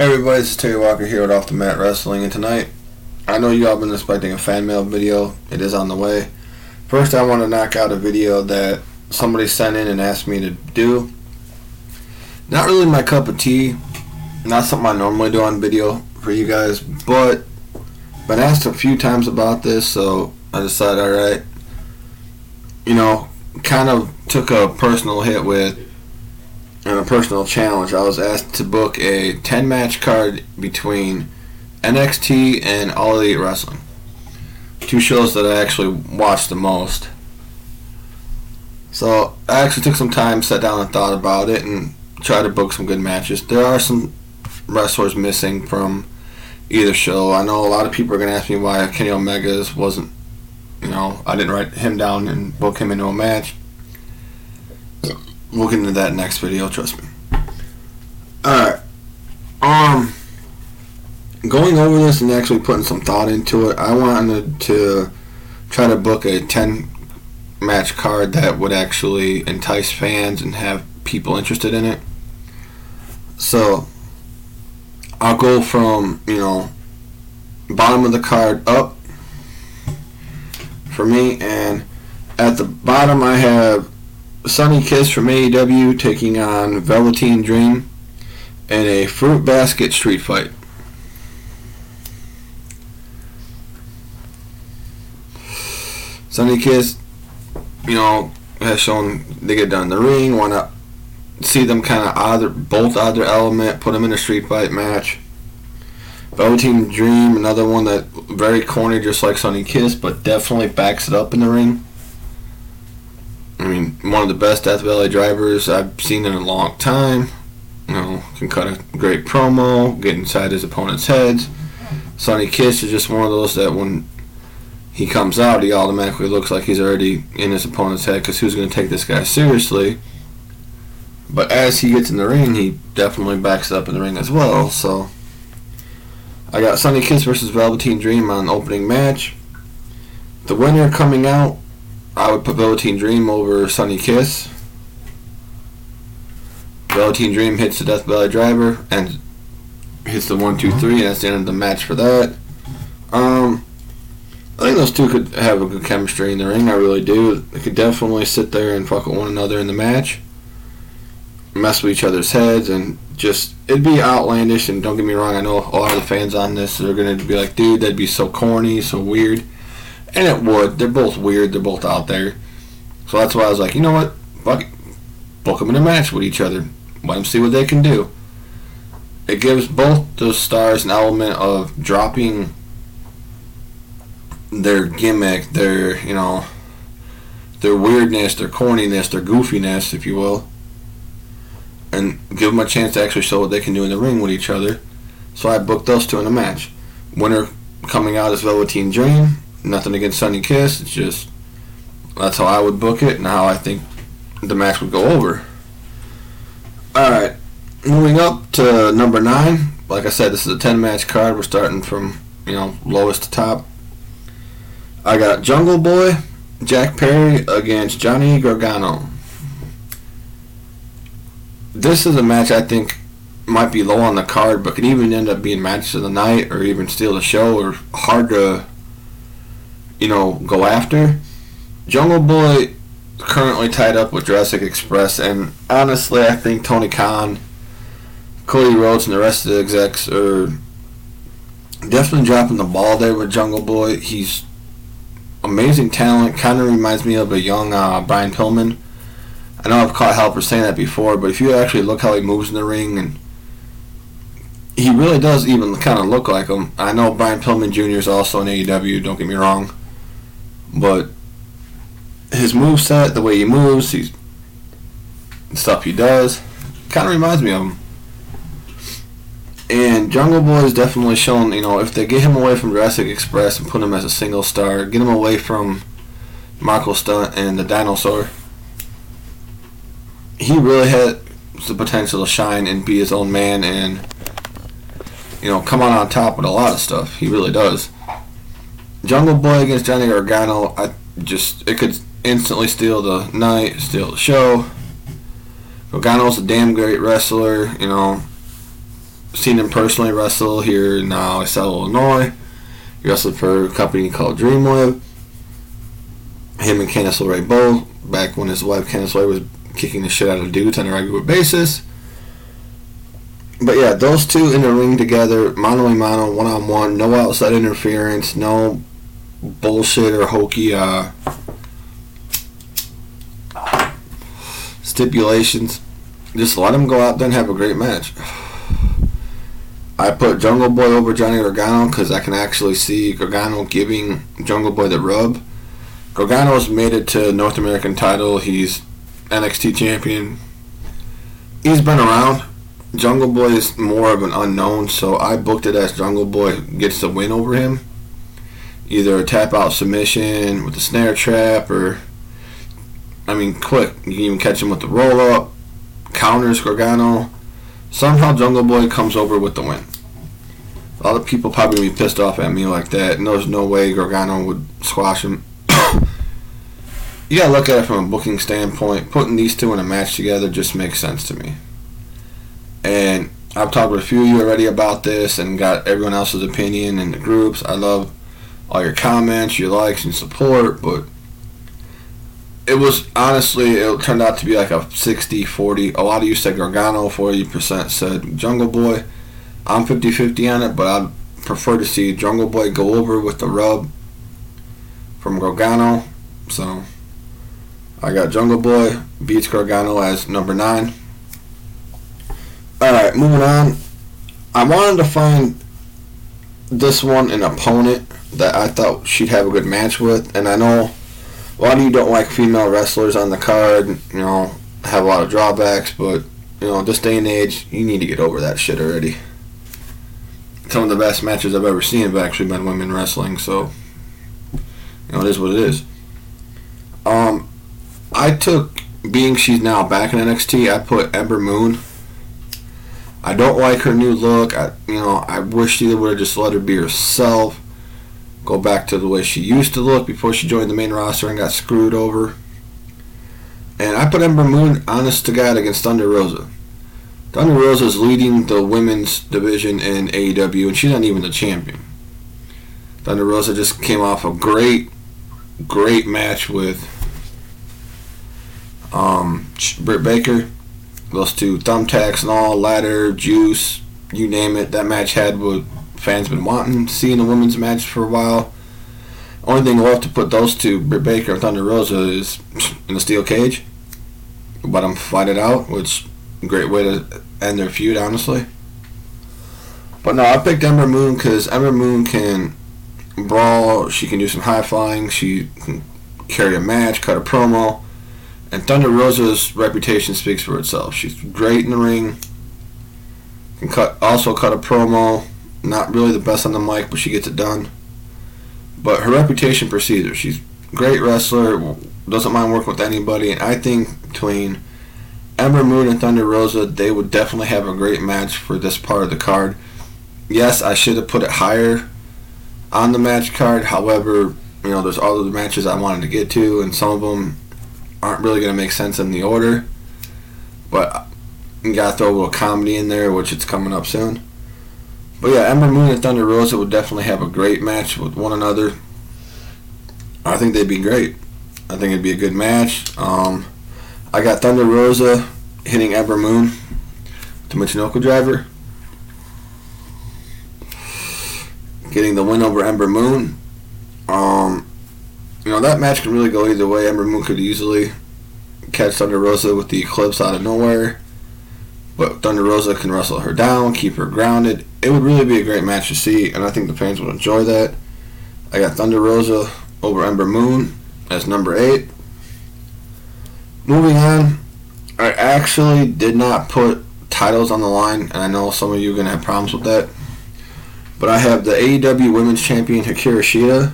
Hey everybody, this is Terry Walker here with Off the Mat Wrestling, and tonight, I know you all been expecting a fan mail video. It is on the way. First, I want to knock out a video that somebody sent in and asked me to do. Not really my cup of tea, not something I normally do on video for you guys, but been asked a few times about this, so I decided, alright, kind of took a personal hit with and a personal challenge. I was asked to book a 10-match card between NXT and All Elite Wrestling. Two shows that I actually watched the most. So I actually took some time, sat down and thought about it, and tried to book some good matches. There are some wrestlers missing from either show. I know a lot of people are going to ask me why Kenny Omega's wasn't, I didn't write him down and book him into a match. We'll get into that next video, trust me. Alright. Going over this and actually putting some thought into it, I wanted to try to book a 10-match card that would actually entice fans and have people interested in it. So, I'll go from, bottom of the card up for me, and at the bottom I have Sonny Kiss from AEW taking on Velveteen Dream in a fruit basket street fight. Sonny Kiss, has shown they get done in the ring. Want to see them kind of both out of their element, put them in a street fight match. Velveteen Dream, another one that very corny, just like Sonny Kiss, but definitely backs it up in the ring. I mean, one of the best Death Valley drivers I've seen in a long time. Can cut a great promo, get inside his opponent's heads. Sonny Kiss is just one of those that when he comes out, he automatically looks like he's already in his opponent's head, because who's going to take this guy seriously? But as he gets in the ring, he definitely backs it up in the ring as well. So I got Sonny Kiss versus Velveteen Dream on opening match. The winner coming out, I would put Velveteen Dream over Sonny Kiss. Velveteen Dream hits the Death Valley Driver and hits the 1-2-3, and that's the end of the match for that. I think those two could have a good chemistry in the ring. I really do. They could definitely sit there and fuck with one another in the match, mess with each other's heads, and just, it'd be outlandish. And don't get me wrong, I know a lot of the fans on this are going to be like, dude, that'd be so corny, so weird. And it would. They're both weird. They're both out there. So that's why I was like, you know what? Fuck it. Book them in a match with each other. Let them see what they can do. It gives both those stars an element of dropping their gimmick, their weirdness, their corniness, their goofiness, if you will. And give them a chance to actually show what they can do in the ring with each other. So I booked those two in a match. Winner coming out is Velveteen Dream. Nothing against Sonny Kiss, it's just that's how I would book it and how I think the match would go over. Alright, moving up to number 9. Like I said, this is a 10-match card. We're starting from, lowest to top. I got Jungle Boy, Jack Perry against Johnny Gargano. This is a match I think might be low on the card, but could even end up being match of the night or even steal the show, or hard to go after. Jungle Boy currently tied up with Jurassic Express, and honestly, I think Tony Khan, Cody Rhodes, and the rest of the execs are definitely dropping the ball there with Jungle Boy. He's amazing talent, kind of reminds me of a young Brian Pillman. I know I've caught hell for saying that before, but if you actually look how he moves in the ring, and he really does even kind of look like him. I know Brian Pillman Jr. is also in AEW, don't get me wrong. But his moveset, the way he moves, the stuff he does, kind of reminds me of him. And Jungle Boy is definitely shown, if they get him away from Jurassic Express and put him as a single star, get him away from Marco Stunt and the Dinosaur, he really has the potential to shine and be his own man and, come on top with a lot of stuff. He really does. Jungle Boy against Johnny Gargano, it could instantly steal the night, steal the show. Gargano's a damn great wrestler, seen him personally wrestle here in South Illinois. He wrestled for a company called Dreamlive. Him and Candice LeRae both, back when his wife Candice LeRae was kicking the shit out of dudes on a regular basis. But yeah, those two in the ring together, mano a mano, one-on-one, no outside interference, no bullshit or hokey stipulations. Just let them go out there and have a great match. I put Jungle Boy over Johnny Gargano because I can actually see Gargano giving Jungle Boy the rub. Gargano's made it to North American title. He's NXT champion. He's been around. Jungle Boy is more of an unknown, so I booked it as Jungle Boy gets the win over him. Either a tap-out submission with a snare trap or, quick. You can even catch him with the roll-up, counters Gargano. Somehow Jungle Boy comes over with the win. A lot of people probably be pissed off at me like that, and there's no way Gargano would squash him. You gotta look at it from a booking standpoint. Putting these two in a match together just makes sense to me. And I've talked with a few of you already about this and got everyone else's opinion in the groups. I love all your comments, your likes, and support, but it was honestly, it turned out to be like a 60-40. A lot of you said Gargano, 40% said Jungle Boy. I'm 50-50 on it, but I'd prefer to see Jungle Boy go over with the rub from Gargano. So I got Jungle Boy beats Gargano as number 9. Alright, moving on. I wanted to find this one an opponent that I thought she'd have a good match with, and I know a lot of you don't like female wrestlers on the card, have a lot of drawbacks, but, this day and age, you need to get over that shit already. Some of the best matches I've ever seen have actually been women wrestling, so, it is what it is. I took, being she's now back in NXT, I put Ember Moon. I don't like her new look. I wish she would have just let her be herself. Go back to the way she used to look before she joined the main roster and got screwed over. And I put Ember Moon, honest to God, against Thunder Rosa. Thunder Rosa is leading the women's division in AEW, and she's not even the champion. Thunder Rosa just came off a great match with Britt Baker. Those two thumbtacks and all, ladder, juice, you name it. That match had what fans been wanting to see in a women's match for a while. Only thing left to put those two, Britt Baker and Thunder Rosa, is in a steel cage. Let them fight it out, which is a great way to end their feud, honestly. But no, I picked Ember Moon because Ember Moon can brawl, she can do some high flying, she can carry a match, cut a promo. And Thunder Rosa's reputation speaks for itself. She's great in the ring. Can also cut a promo. Not really the best on the mic, but she gets it done. But her reputation precedes her. She's a great wrestler. Doesn't mind working with anybody. And I think between Ember Moon and Thunder Rosa, they would definitely have a great match for this part of the card. Yes, I should have put it higher on the match card. However, there's other matches I wanted to get to, and some of them aren't really going to make sense in the order. But you got to throw a little comedy in there, which it's coming up soon. But yeah, Ember Moon and Thunder Rosa would definitely have a great match with one another. I think they'd be great. I think it'd be a good match. I got Thunder Rosa hitting Ember Moon to Michinoku Driver, getting the win over Ember Moon. That match can really go either way. Ember Moon could easily catch Thunder Rosa with the Eclipse out of nowhere, but Thunder Rosa can wrestle her down, keep her grounded. It would really be a great match to see, and I think the fans would enjoy that. I got Thunder Rosa over Ember Moon as number 8. Moving on, I actually did not put titles on the line, and I know some of you are going to have problems with that, but I have the AEW Women's Champion Hikaru Shida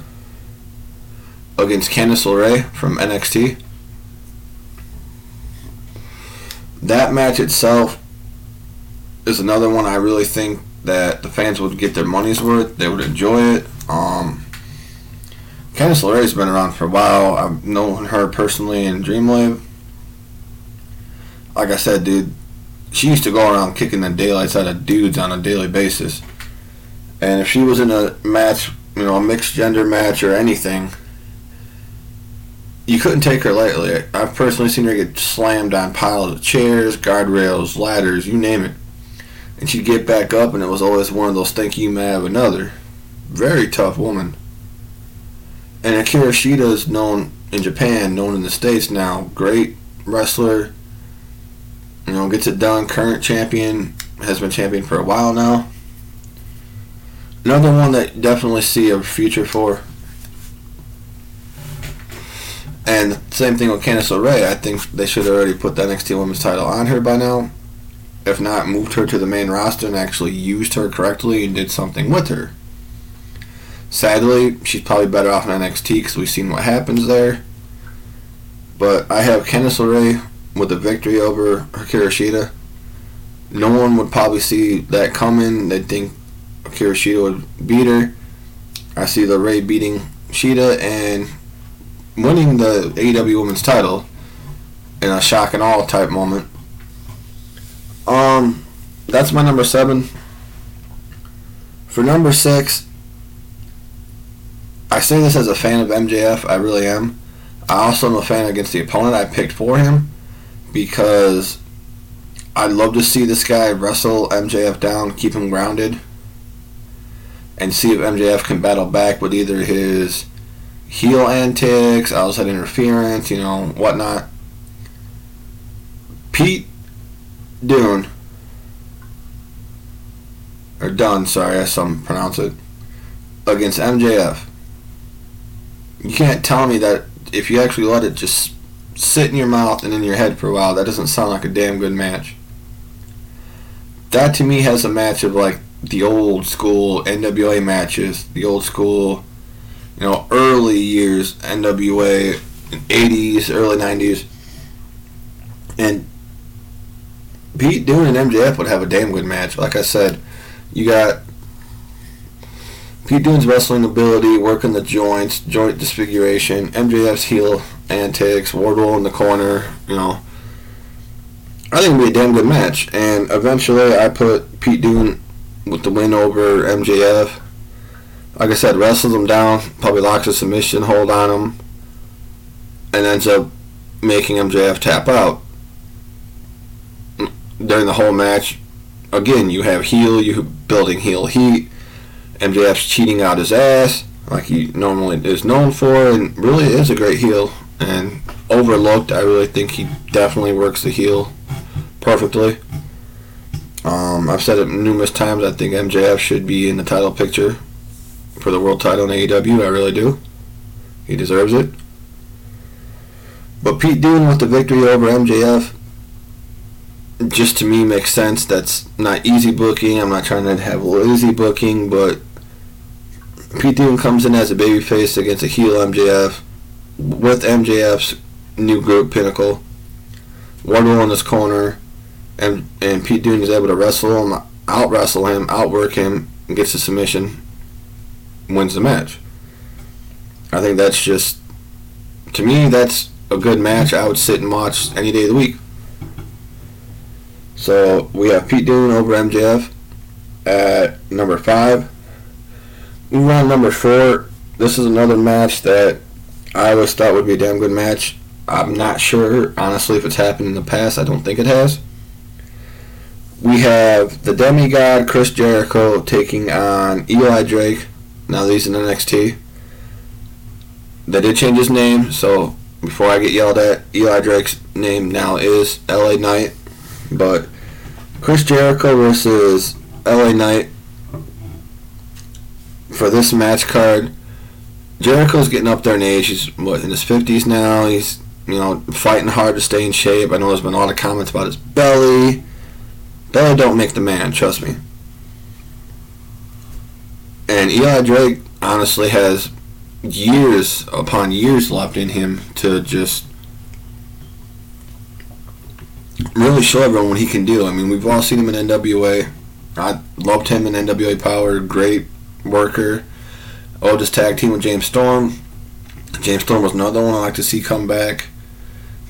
against Candice LeRae from NXT. That match itself is another one I really think that the fans would get their money's worth. They would enjoy it. Candice LeRae's been around for a while. I've known her personally in Dreamlive. Like I said, dude, she used to go around kicking the daylights out of dudes on a daily basis. And if she was in a match, a mixed gender match or anything, you couldn't take her lightly. I've personally seen her get slammed on piles of chairs, guardrails, ladders, you name it. And she'd get back up, and it was always one of those think you may have another. Very tough woman. And Akira Shida is known in Japan, known in the States now. Great wrestler. Gets it done. Current champion. Has been champion for a while now. Another one that definitely see a future for. And same thing with Candice LeRae. I think they should have already put the NXT Women's title on her by now. If not, moved her to the main roster and actually used her correctly and did something with her. Sadly, she's probably better off in NXT because we've seen what happens there. But I have Candice LeRae with a victory over Akira Shida. No one would probably see that coming. They'd think Akira Shida would beat her. I see LeRae beating Shida and winning the AEW Women's title in a shock and awe type moment. That's my number 7. For number 6, I say this as a fan of MJF. I really am. I also am a fan against the opponent I picked for him because I'd love to see this guy wrestle MJF down, keep him grounded, and see if MJF can battle back with either his heel antics, outside interference, whatnot. Pete Dunne, or Dunn, sorry, that's some pronounce it, against MJF. You can't tell me that if you actually let it just sit in your mouth and in your head for a while, that doesn't sound like a damn good match. That to me has a match of like the old school NWA matches, the old school, early years NWA, 80s, early 90s. And Pete Dunne and MJF would have a damn good match. Like I said, you got Pete Dunne's wrestling ability, working the joints, joint disfiguration, MJF's heel antics, Wardlow in the corner, I think it would be a damn good match. And eventually I put Pete Dunne with the win over MJF. Like I said, wrestles him down, probably locks a submission hold on him, and ends up making MJF tap out. During the whole match, again, you have you building heel heat. MJF's cheating out his ass like he normally is known for, and really is a great heel and overlooked. I really think he definitely works the heel perfectly. I've said it numerous times. I think MJF should be in the title picture for the world title in AEW. I really do. He deserves it. But Pete Dunne with the victory over MJF just to me makes sense. That's not easy booking. I'm not trying to have lazy booking, but Pete Dunne comes in as a babyface against a heel MJF with MJF's new group Pinnacle. Wardlow in his corner, and Pete Dunne is able to wrestle him, out-wrestle him, outwork him, and gets the submission, wins the match. I think that's just, to me, that's a good match. I would sit and watch any day of the week. So we have Pete Dunne over MJF at number 5. Moving on to number 4. This is another match that I always thought would be a damn good match. I'm not sure, honestly, if it's happened in the past. I don't think it has. We have the demigod Chris Jericho taking on Eli Drake. Now that he's in NXT. They did change his name, so before I get yelled at, Eli Drake's name now is LA Knight. But Chris Jericho versus LA Knight for this match card. Jericho's getting up there in age. He's in his 50s now. He's fighting hard to stay in shape. I know there's been a lot of comments about his belly. Belly don't make the man, trust me. And Eli Drake honestly has years upon years left in him to just really show everyone what he can do. I mean, we've all seen him in NWA. I loved him in NWA Power. Great worker. Oldest tag team with James Storm. James Storm was another one I like to see come back.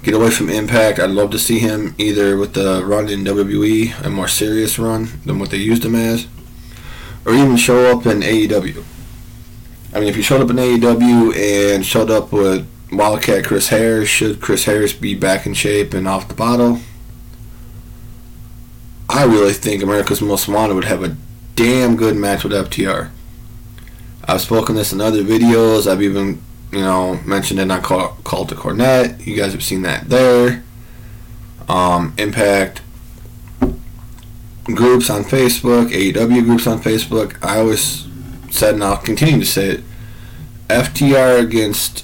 get away from Impact. I'd love to see him either with the run in WWE, a more serious run than what they used him as, or even show up in AEW. I mean, if he showed up in AEW and showed up with Wildcat Chris Harris, should Chris Harris be back in shape and off the bottle, I really think America's Most Wanted would have a damn good match with FTR. I've spoken this in other videos. I've even, mentioned it on Call to Cornette. You guys have seen that there. Impact groups on Facebook, AEW groups on Facebook. I always said, and I'll continue to say it, FTR against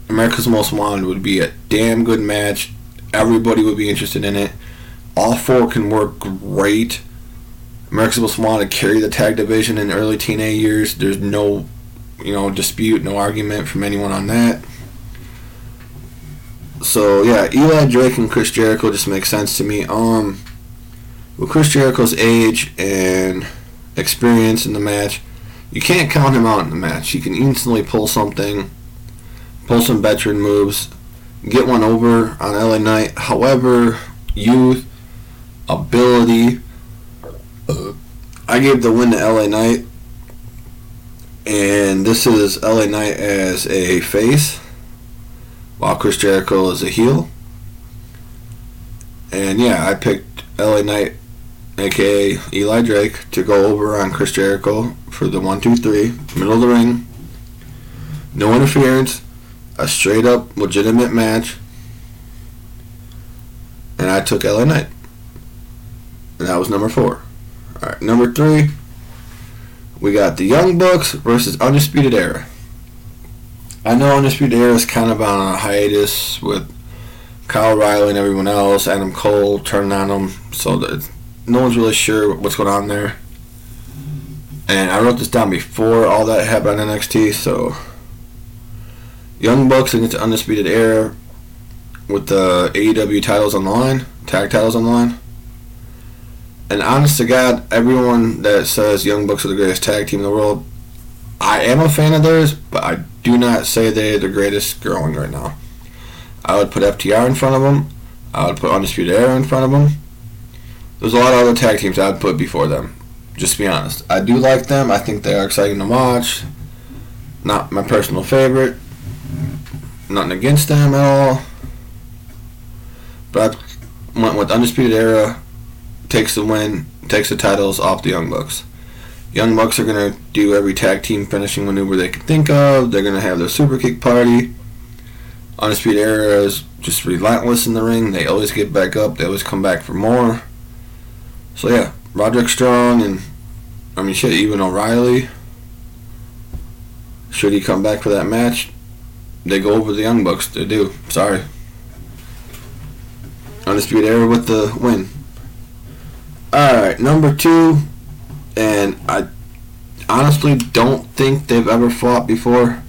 America's Most Wanted would be a damn good match. Everybody would be interested in it. All four can work great. America's Most Wanted carry the tag division in early TNA years. There's no, dispute, no argument from anyone on that. So yeah, Eli Drake and Chris Jericho just makes sense to me. With Chris Jericho's age and experience in the match, you can't count him out in the match. He can instantly pull something, pull some veteran moves, get one over on LA Knight. However, youth, ability, I gave the win to LA Knight, and this is LA Knight as a face, while Chris Jericho is a heel. And yeah, I picked LA Knight, aka Eli Drake, to go over on Chris Jericho for the 1-2-3, middle of the ring, no interference, a straight up legitimate match, and I took LA Knight. And that was number 4. Alright, number 3, we got the Young Bucks versus Undisputed Era. I know Undisputed Era is kind of on a hiatus with Kyle O'Reilly and everyone else, Adam Cole turning on them, so that no one's really sure what's going on there. And I wrote this down before all that happened on NXT, so Young Bucks against Undisputed Era with the AEW titles on the line, tag titles on the line. And honest to God, everyone that says Young Bucks are the greatest tag team in the world, I am a fan of theirs, but I do not say they're the greatest growing right now. I would put FTR in front of them. I would put Undisputed Era in front of them. There's a lot of other tag teams I would put before them, just to be honest. I do like them. I think they are exciting to watch. Not my personal favorite. Nothing against them at all. But I went with Undisputed Era. Takes the win, takes the titles off the Young Bucks. Young Bucks are going to do every tag team finishing maneuver they can think of. They're going to have their super kick party. Undisputed Era is just relentless in the ring. They always get back up. They always come back for more. So yeah, Roderick Strong and, even O'Reilly, should he come back for that match, they go over the Young Bucks. They do. Sorry. Undisputed Era with the win. Alright, number 2, and I honestly don't think they've ever fought before,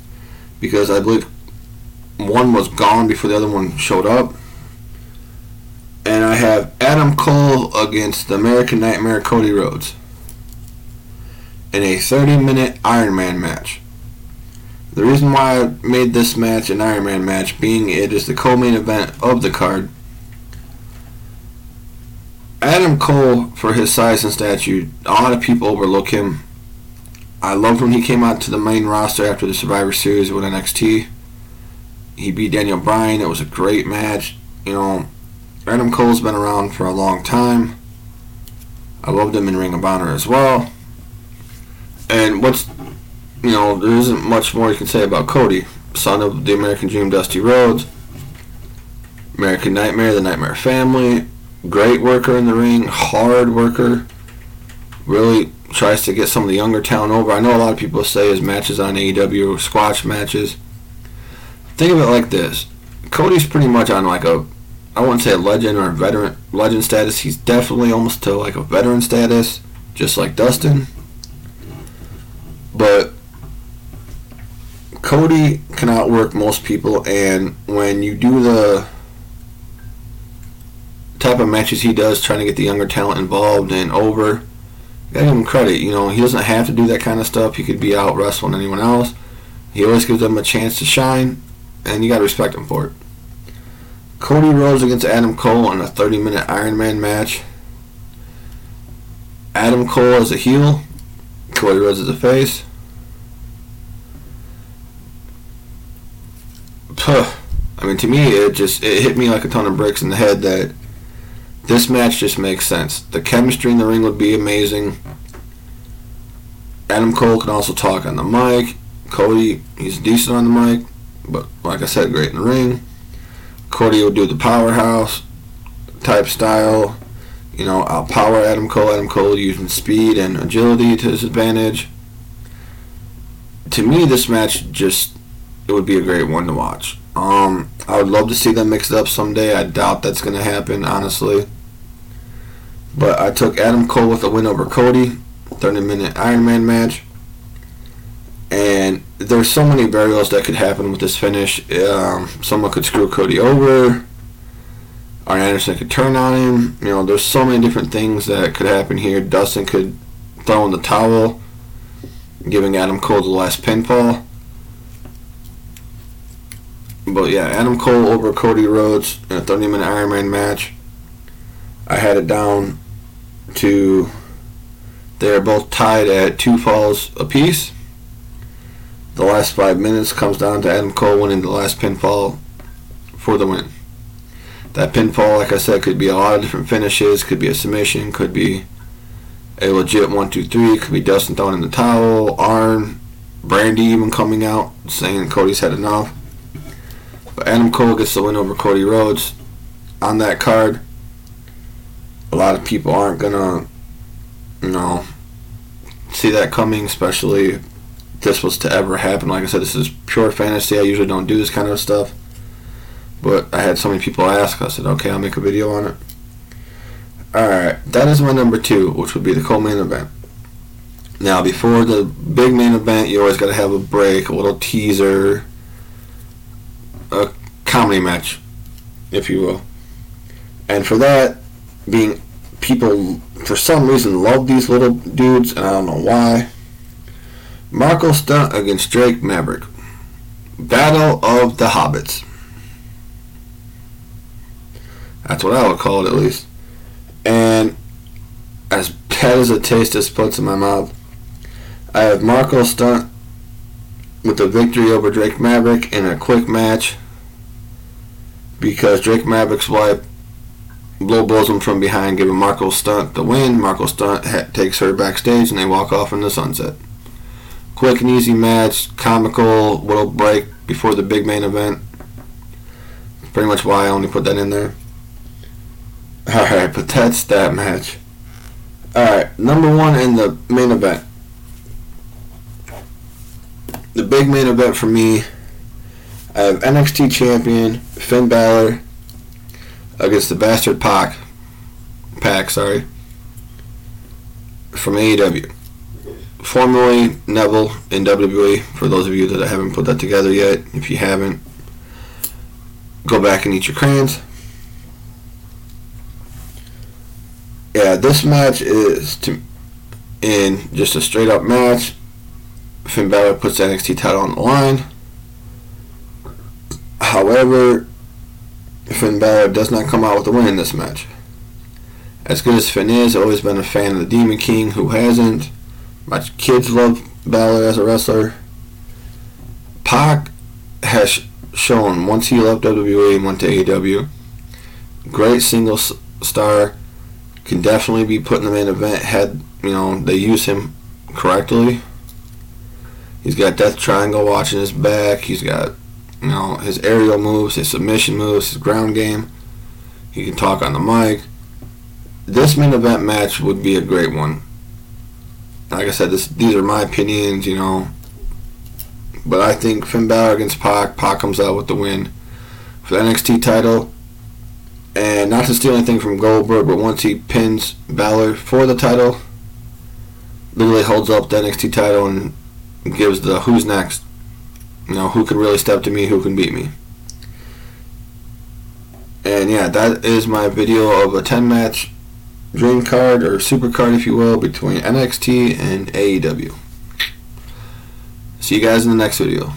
because I believe one was gone before the other one showed up. And I have Adam Cole against the American Nightmare Cody Rhodes in a 30-minute Iron Man match. The reason why I made this match an Iron Man match, being it is the co-main event of the card, Adam Cole, for his size and stature, a lot of people overlook him. I loved when he came out to the main roster after the Survivor Series with NXT. He beat Daniel Bryan. It was a great match. Adam Cole's been around for a long time. I loved him in Ring of Honor as well. And there isn't much more you can say about Cody. Son of the American Dream, Dusty Rhodes. American Nightmare, the Nightmare family. Great worker in the ring, hard worker. Really tries to get some of the younger talent over. I know a lot of people say his matches on AEW are squash matches. Think of it like this. Cody's pretty much on I wouldn't say a legend or a veteran legend status. He's definitely almost to a veteran status, just like Dustin. But Cody can outwork most people, and when you do the type of matches he does, trying to get the younger talent involved and over, you gotta give him credit. He doesn't have to do that kind of stuff. He could be out wrestling anyone else. He always gives them a chance to shine, and you gotta respect him for it. Cody Rhodes against Adam Cole in a 30-minute Iron Man match. Adam Cole as a heel, Cody Rhodes as a face. I mean, to me, it hit me like a ton of bricks in the head that this match just makes sense. The chemistry in the ring would be amazing. Adam Cole can also talk on the mic. Cody, he's decent on the mic, but like I said, great in the ring. Cody would do the powerhouse type style. Outpower Adam Cole. Adam Cole using speed and agility to his advantage. To me, this match it would be a great one to watch. I would love to see them mix it up someday. I doubt that's going to happen, honestly. But I took Adam Cole with a win over Cody, 30-minute Iron Man match. And there's so many variables that could happen with this finish. Someone could screw Cody over. Arn Anderson could turn on him. There's so many different things that could happen here. Dustin could throw in the towel, giving Adam Cole the last pinfall. But yeah, Adam Cole over Cody Rhodes in a 30-minute Iron Man match. I had it down to they're both tied at 2 falls apiece. The last 5 minutes comes down to Adam Cole winning the last pinfall for the win. That pinfall, like I said, could be a lot of different finishes. Could be a submission. Could be a legit 1, 2, 3. Could be Dustin throwing in the towel. Arn, Brandy even coming out saying Cody's had enough. But Adam Cole gets the win over Cody Rhodes on that card. A lot of people aren't gonna, see that coming, especially if this was to ever happen. Like I said, this is pure fantasy. I usually don't do this kind of stuff. But I had so many people ask. I said, okay, I'll make a video on it. Alright, that is my number 2, which would be the co-main event. Now, before the big main event, you always got to have a break, a little teaser, a comedy match, if you will. And for that, being people, for some reason, love these little dudes, and I don't know why. Marco Stunt against Drake Maverick. Battle of the Hobbits. That's what I would call it, at least. And as bad as a taste this puts in my mouth, I have Marco Stunt with the victory over Drake Maverick in a quick match because Drake Maverick's wife low blows him from behind, giving Marco Stunt the win. Marco Stunt takes her backstage and they walk off in the sunset. Quick and easy match, comical little break before the big main event. Pretty much why I only put that in there. Alright, but that's that match. Alright, number 1 in the main event. The big main event for me, I have NXT champion Finn Balor against the bastard Pac, from AEW. Formerly Neville in WWE, for those of you that haven't put that together yet. If you haven't, go back and eat your crayons. Yeah, this match is in just a straight up match. Finn Balor puts the NXT title on the line. However, Finn Balor does not come out with a win in this match. As good as Finn is, I've always been a fan of the Demon King. Who hasn't? My kids love Balor as a wrestler. Pac has shown, once he left WWE and went to AEW, great single star. Can definitely be put in the main event had they use him correctly. He's got Death Triangle watching his back. He's got his aerial moves, his submission moves, his ground game. He can talk on the mic. This main event match would be a great one. Like I said, these are my opinions, but I think Finn Balor against Pac comes out with the win for the NXT title. And not to steal anything from Goldberg, but once he pins Balor for the title, literally holds up the NXT title and gives the who's next. Who can really step to me, who can beat me. And yeah, that is my video of a 10-match dream card, or super card if you will, between NXT and AEW. See you guys in the next video.